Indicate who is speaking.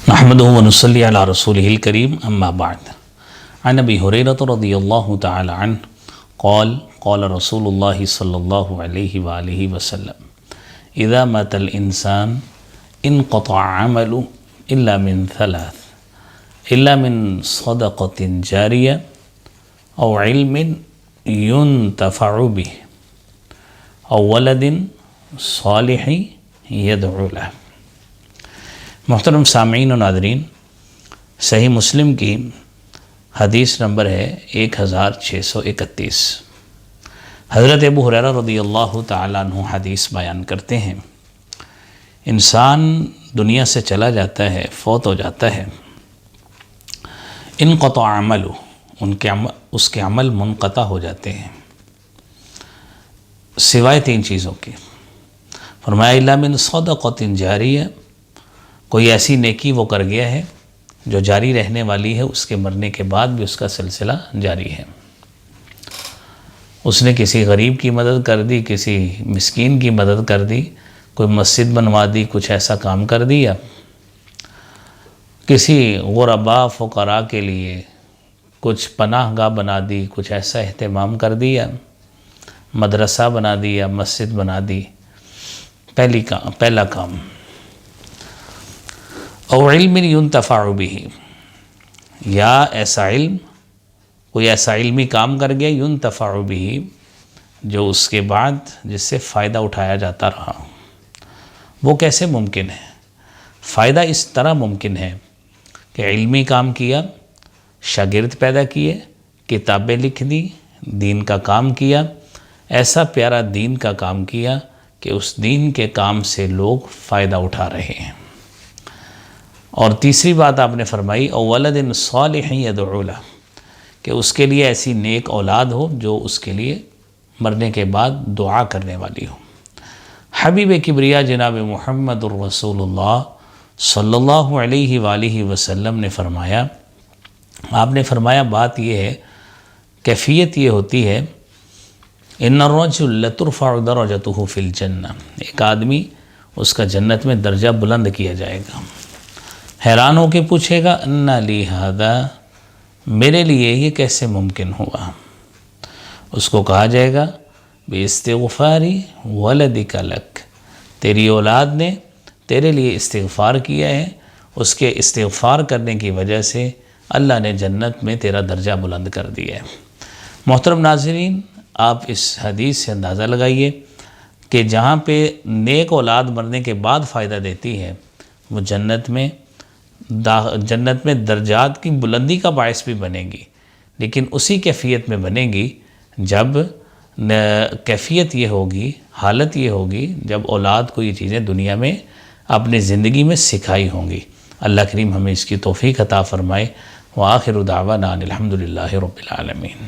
Speaker 1: نحمده ونصلي على رسوله الكريم أما بعد عن أبي هريرة رضي الله تعالى عنه قال قال رسول الله صلى الله عليه وآله وسلم إذا مات الإنسان انقطع عمله إلا من ثلاث إلا من صدقة جارية أو علم ينتفع به أو ولد صالح يدعو له۔ محترم سامعین و ناظرین، صحیح مسلم کی حدیث نمبر ہے 1631۔ حضرت ابو ہریرہ رضی اللہ تعالیٰ عنہ حدیث بیان کرتے ہیں، انسان دنیا سے چلا جاتا ہے، فوت ہو جاتا ہے، انقطع عملہ، اس کے عمل منقطع ہو جاتے ہیں سوائے تین چیزوں کے۔ فرمایا الا من صدقۃ جاریہ، کوئی ایسی نیکی وہ کر گیا ہے جو جاری رہنے والی ہے، اس کے مرنے کے بعد بھی اس کا سلسلہ جاری ہے۔ اس نے کسی غریب کی مدد کر دی، کسی مسکین کی مدد کر دی، کوئی مسجد بنوا دی، کچھ ایسا کام کر دیا، کسی غرباء فقراء کے لیے کچھ پناہ گاہ بنا دی، کچھ ایسا اہتمام کر دیا، مدرسہ بنا دیا، مسجد بنا دی، پہلا کام۔ او علم ينتفع به، یا ایسا علم، کوئی ایسا علمی کام کر گیا ينتفع به، جو اس کے بعد جس سے فائدہ اٹھایا جاتا رہا۔ وہ کیسے ممکن ہے؟ فائدہ اس طرح ممکن ہے کہ علمی کام کیا، شاگرد پیدا کیے، کتابیں لکھ دی، دین کا کام کیا، ایسا پیارا دین کا کام کیا کہ اس دین کے کام سے لوگ فائدہ اٹھا رہے ہیں۔ اور تیسری بات آپ نے فرمائی او ولد صالح یدعو لہ، کہ اس کے لیے ایسی نیک اولاد ہو جو اس کے لیے مرنے کے بعد دعا کرنے والی ہو۔ حبیب کبریا جناب محمد الرسول اللہ صلی اللہ علیہ وآلہ وسلم نے فرمایا، آپ نے فرمایا بات یہ ہے، کیفیت یہ ہوتی ہے، ان الرجل لترفع درجته فی الجنہ، ایک آدمی اس کا جنت میں درجہ بلند کیا جائے گا۔ حیران ہو کے پوچھے گا ان لی ھذا، میرے لیے یہ کیسے ممکن ہوا؟ اس کو کہا جائے گا باستغفار ولدک لک، تیری اولاد نے تیرے لیے استغفار کیا ہے، اس کے استغفار کرنے کی وجہ سے اللہ نے جنت میں تیرا درجہ بلند کر دیا ہے۔ محترم ناظرین، آپ اس حدیث سے اندازہ لگائیے کہ جہاں پہ نیک اولاد مرنے کے بعد فائدہ دیتی ہے، وہ جنت میں درجات کی بلندی کا باعث بھی بنے گی، لیکن اسی کیفیت میں بنے گی جب کیفیت یہ ہوگی، حالت یہ ہوگی جب اولاد کو یہ چیزیں دنیا میں اپنی زندگی میں سکھائی ہوں گی۔ اللہ کریم ہمیں اس کی توفیق عطا فرمائے۔ وآخر دعوانا الحمد للہ رب العالمین۔